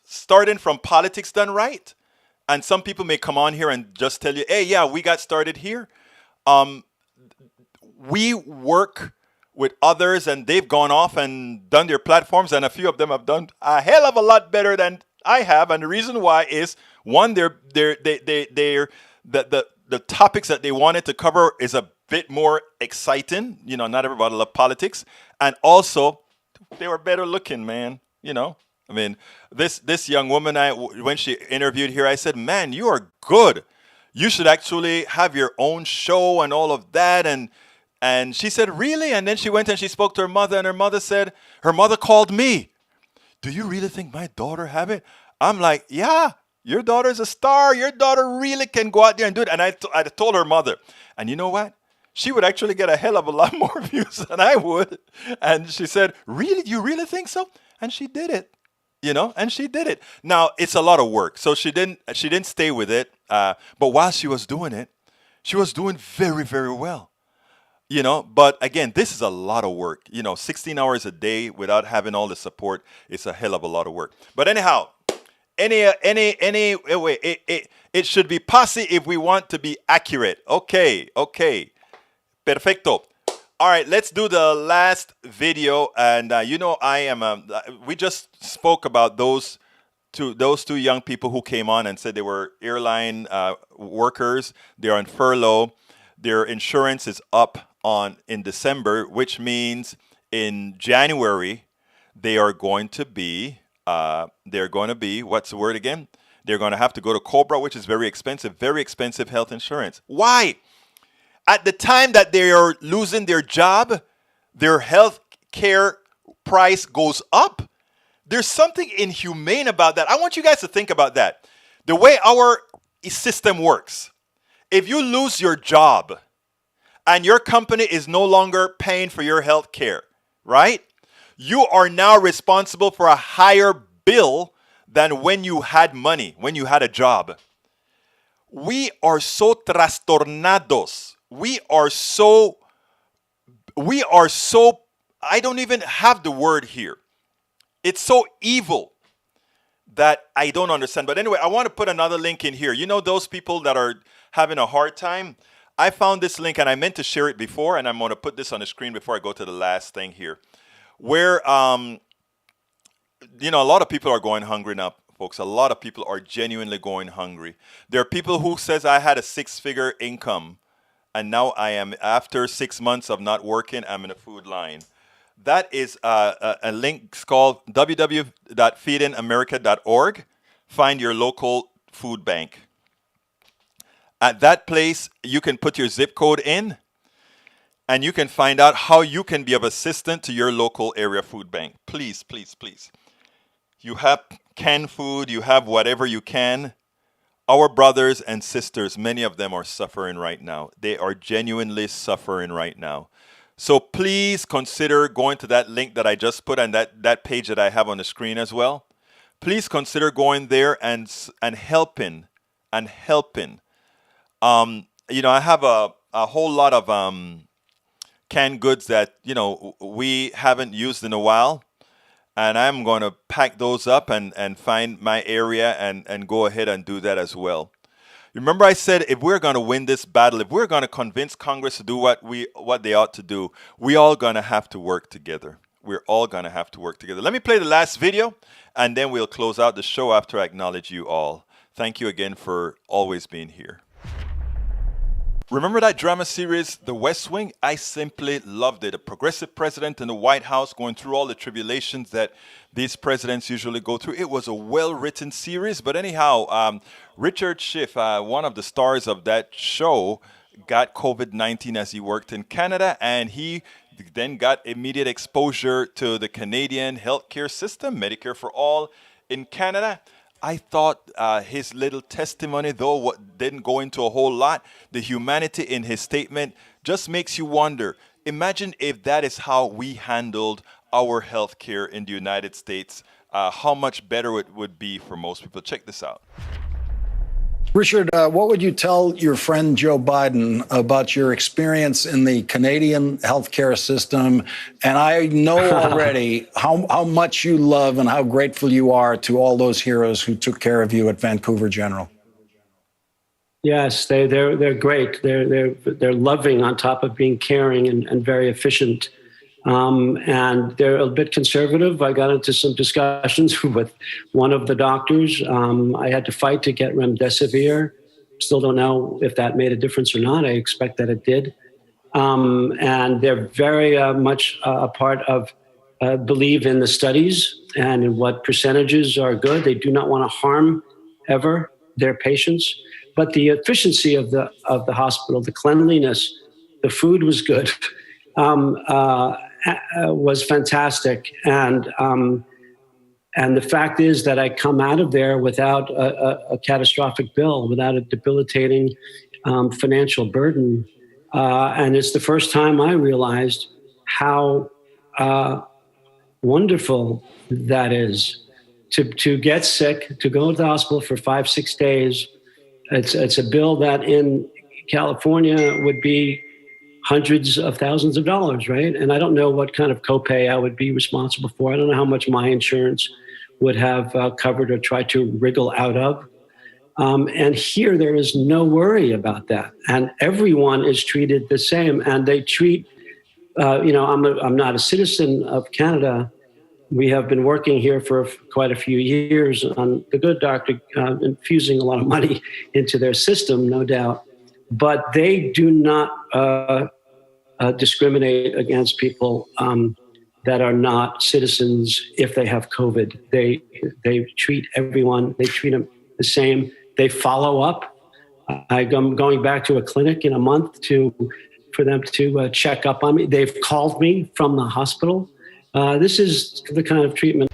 starting from politics done right. And some people may come on here and just tell you, hey, yeah, we got started here. We work with others and they've gone off and done their platforms, and a few of them have done a hell of a lot better than I have. And the reason why is, one, the topics that they wanted to cover is a bit more exciting. You know, not everybody loves politics. And also, they were better looking, man. You know, I mean, this young woman, when she interviewed here, I said, man, you are good. You should actually have your own show and all of that. And she said, really? And then she went and she spoke to her mother, and her mother said, her mother called me. Do you really think my daughter have it? I'm like, yeah, your daughter's a star. Your daughter really can go out there and do it. And I told her mother, and you know what? She would actually get a hell of a lot more views than I would. And she said, really? You really think so? And she did it, you know, and she did it. Now, it's a lot of work. So she didn't stay with it. But while she was doing it, she was doing very, very well. You know, but again, this is a lot of work. You know, 16 hours a day without having all the support, it's a hell of a lot of work. But anyhow, it should be posse if we want to be accurate. Okay. Perfecto. All right, let's do the last video. And you know, we just spoke about those two young people who came on and said they were airline workers. They're on furlough. Their insurance is up in December, which means in January they are going to be what's the word again? They're going to have to go to Cobra, which is very expensive health insurance. Why? At the time that they are losing their job, their health care price goes up. There's something inhumane about that. I want you guys to think about that. The way our system works. If you lose your job and your company is no longer paying for your health care, right? You are now responsible for a higher bill than when you had money, when you had a job. We are so trastornados. We are so, I don't even have the word here. It's so evil that I don't understand. But anyway, I want to put another link in here. You know those people that are having a hard time? I found this link, and I meant to share it before, and I'm going to put this on the screen before I go to the last thing here. Where, you know, a lot of people are going hungry now, folks. A lot of people are genuinely going hungry. There are people who says, I had a 6-figure income, and now I am, after 6 months of not working, I'm in a food line. That is a link called www.feedingamerica.org. Find your local food bank. At that place, you can put your zip code in, and you can find out how you can be of assistance to your local area food bank. Please, please, please. You have canned food. You have whatever you can. Our brothers and sisters, many of them are suffering right now. They are genuinely suffering right now. So please consider going to that link that I just put on that page that I have on the screen as well. please consider going there and helping and helping. I have a whole lot of canned goods that we haven't used in a while, and I'm going to pack those up and find my area and go ahead and do that as well. Remember, I said if we're going to win this battle, if we're going to convince Congress to do what they ought to do, we all going to have to work together. We're all going to have to work together. Let me play the last video, and then we'll close out the show after I acknowledge you all. Thank you again for always being here. Remember that drama series, The West Wing? I simply loved it. A progressive president in the White House going through all the tribulations that these presidents usually go through. It was a well-written series. But anyhow, Richard Schiff, one of the stars of that show, got COVID-19 as he worked in Canada, and he then got immediate exposure to the Canadian healthcare system, Medicare-for-All in Canada. I thought his little testimony, though, didn't go into a whole lot. The humanity in his statement just makes you wonder. Imagine if that is how we handled our health care in the United States, how much better it would be for most people. Check this out. Richard, what would you tell your friend Joe Biden about your experience in the Canadian healthcare system? And I know already how much you love and how grateful you are to all those heroes who took care of you at Vancouver General. Yes, they're great. They're loving on top of being caring and very efficient. And they're a bit conservative. I got into some discussions with one of the doctors. I had to fight to get remdesivir. Still don't know if that made a difference or not. I expect that it did. And they're very much a part of believe in the studies and in what percentages are good. They do not want to harm ever their patients. But the efficiency of the hospital, the cleanliness, the food was good. Was fantastic, and the fact is that I come out of there without a catastrophic bill, without a debilitating financial burden, and it's the first time I realized how wonderful that is to get sick, to go to the hospital for 5-6 days. It's a bill that in California would be hundreds of thousands of dollars, right? And I don't know what kind of copay I would be responsible for. I don't know how much my insurance would have covered or tried to wriggle out of. And here there is no worry about that. And everyone is treated the same. And they treat, I'm not a citizen of Canada. We have been working here for quite a few years on the good doctor, infusing a lot of money into their system, no doubt. But they do not discriminate against people that are not citizens if they have COVID. They treat everyone, they treat them the same. They follow up. I'm going back to a clinic in a month for them to check up on me. They've called me from the hospital. This is the kind of treatment.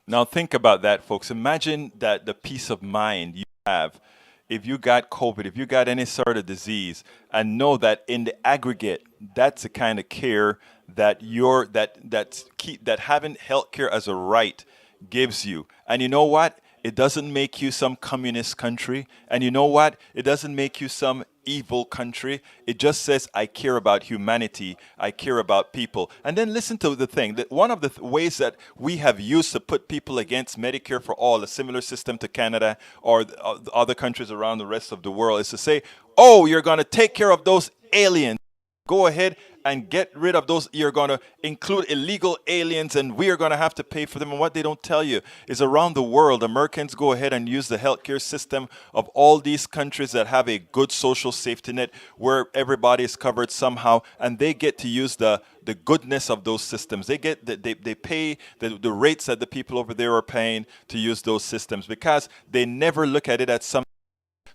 Now think about that, folks. Imagine that the peace of mind you have if you got COVID, if you got any sort of disease, and know that in the aggregate, that's the kind of care that that having healthcare as a right gives you. And you know what? It doesn't make you some communist country. And you know what? It doesn't make you some evil country. It just says, I care about humanity. I care about people. And then listen to the thing, that one of the ways that we have used to put people against Medicare-for-All, a similar system to Canada or other countries around the rest of the world, is to say, oh, you're going to take care of those aliens. Go ahead and get rid of those. You're going to include illegal aliens, and we are going to have to pay for them. And what they don't tell you is around the world, Americans go ahead and use the healthcare system of all these countries that have a good social safety net where everybody is covered somehow, and they get to use the goodness of those systems. They pay the rates that the people over there are paying to use those systems because they never look at it as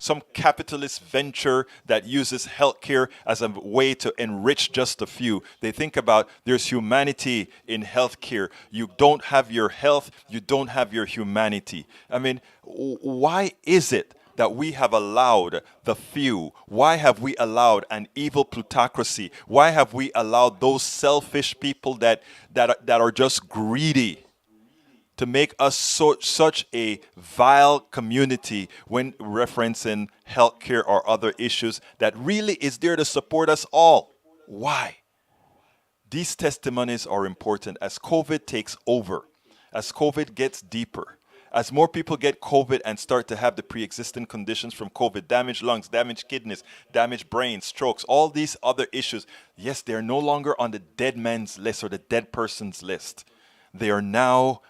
some capitalist venture that uses healthcare as a way to enrich just a few. They think about there's humanity in healthcare. You don't have your health, you don't have your humanity. I mean, why is it that we have allowed the few? Why have we allowed an evil plutocracy? Why have we allowed those selfish people that are just greedy to make us such a vile community when referencing healthcare or other issues that really is there to support us all. Why? These testimonies are important as COVID takes over, as COVID gets deeper, as more people get COVID and start to have the pre-existing conditions from COVID, damaged lungs, damaged kidneys, damaged brains, strokes, all these other issues. Yes, they're no longer on the dead man's list or the dead person's list. They are now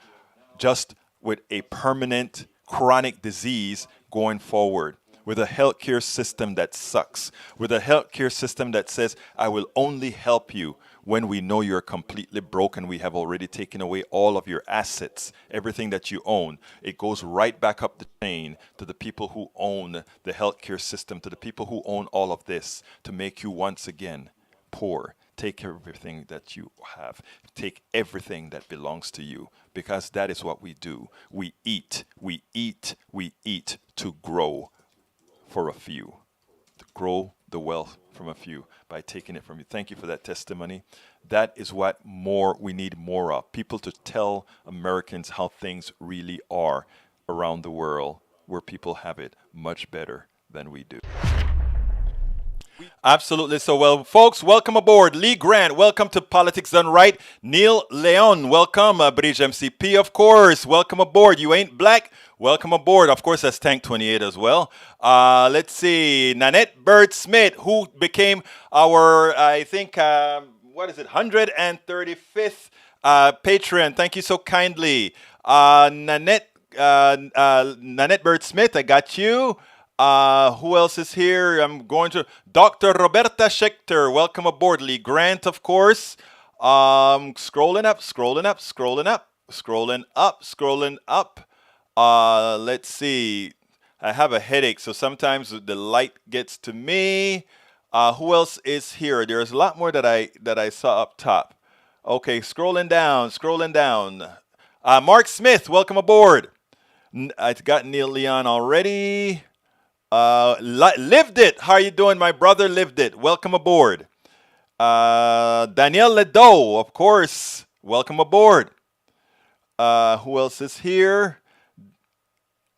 just with a permanent chronic disease going forward, with a healthcare system that sucks, with a healthcare system that says, I will only help you when we know you're completely broken. We have already taken away all of your assets, everything that you own. It goes right back up the chain to the people who own the healthcare system, to the people who own all of this, to make you once again poor. Take everything that you have. Take everything that belongs to you, because that is what we do. We eat to grow for a few, to grow the wealth from a few by taking it from you. Thank you for that testimony. That is what we need more of. People to tell Americans how things really are around the world, where people have it much better than we do. Absolutely. So, well, folks, welcome aboard. Lee Grant, welcome to Politics Done Right. Neil Leon, welcome. Bridge MCP, of course. Welcome aboard. You ain't black. Welcome aboard. Of course, that's Tank 28 as well. Let's see. Nanette Bird Smith, who became our, I think, 135th patron. Thank you so kindly. Nanette Bird Smith, I got you. Who else is here? I'm going to Dr. Roberta Schechter. Welcome aboard. Lee Grant, of course. Scrolling up. Let's see. I have a headache, so sometimes the light gets to me. Who else is here? There's a lot more that I saw up top. Okay, scrolling down. Mark Smith, welcome aboard. I got Neil Leon already. Lived it. How are you doing, my brother? Lived it. Welcome aboard. Danielle Ledoux, of course. Welcome aboard. Who else is here?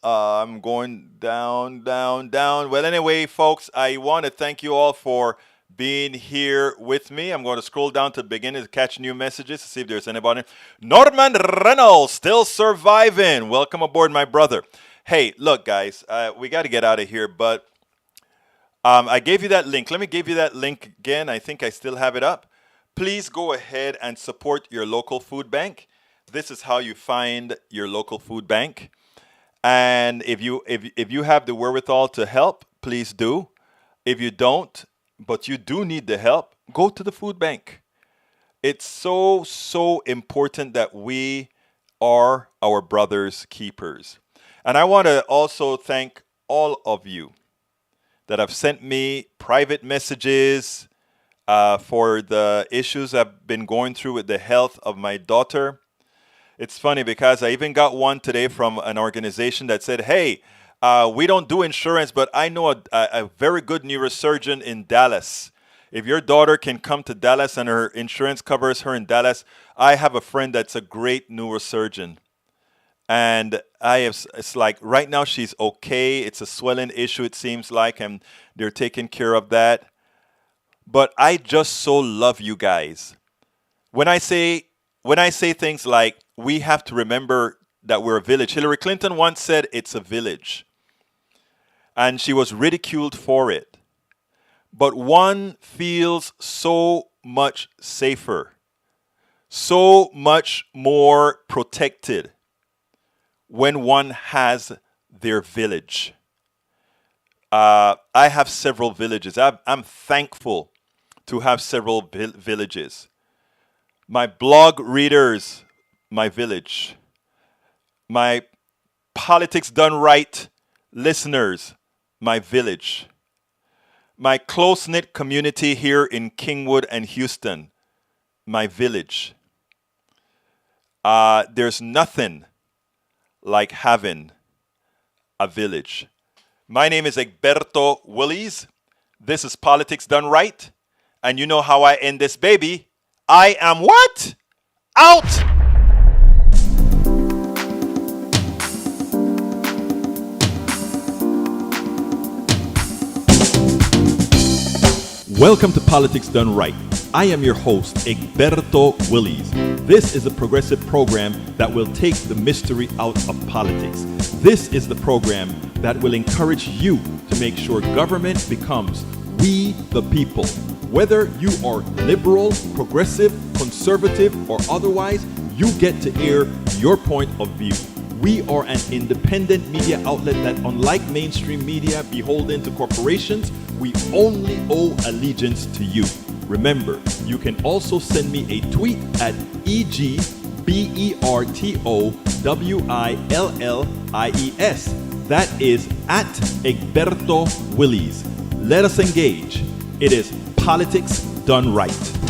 I'm going down. Well, anyway, folks, I want to thank you all for being here with me. I'm going to scroll down to the beginning to catch new messages to see if there's anybody. Norman Reynolds, still surviving. Welcome aboard, my brother. Hey, look, guys, we got to get out of here, but I gave you that link. Let me give you that link again. I think I still have it up. Please go ahead and support your local food bank. This is how you find your local food bank. And if you have the wherewithal to help, please do. If you don't, but you do need the help, go to the food bank. It's so important that we are our brother's keepers. And I want to also thank all of you that have sent me private messages for the issues I've been going through with the health of my daughter. It's funny because I even got one today from an organization that said, hey, we don't do insurance, but I know a very good neurosurgeon in Dallas. If your daughter can come to Dallas and her insurance covers her in Dallas, I have a friend that's a great neurosurgeon. And it's like right now she's okay. It's a swelling issue, it seems like, and they're taking care of that. But I just so love you guys. When I say things like, we have to remember that we're a village. Hillary Clinton once said it's a village. And she was ridiculed for it. But one feels so much safer, so much more protected when one has their village. I have several villages. I'm thankful to have several villages. My blog readers, my village. My Politics Done Right listeners, my village. My close-knit community here in Kingwood and Houston, my village. There's nothing like having a village. My name is Egberto Willies. This is Politics Done Right. And you know how I end this baby. I am what? Out! Welcome to Politics Done Right. I am your host, Egberto Willies. This is a progressive program that will take the mystery out of politics. This is the program that will encourage you to make sure government becomes we the people. Whether you are liberal, progressive, conservative, or otherwise, you get to air your point of view. We are an independent media outlet that, unlike mainstream media beholden to corporations, we only owe allegiance to you. Remember, you can also send me a tweet at EGBERTOWILLIES. That is at Egberto Willies. Let us engage. It is Politics Done Right.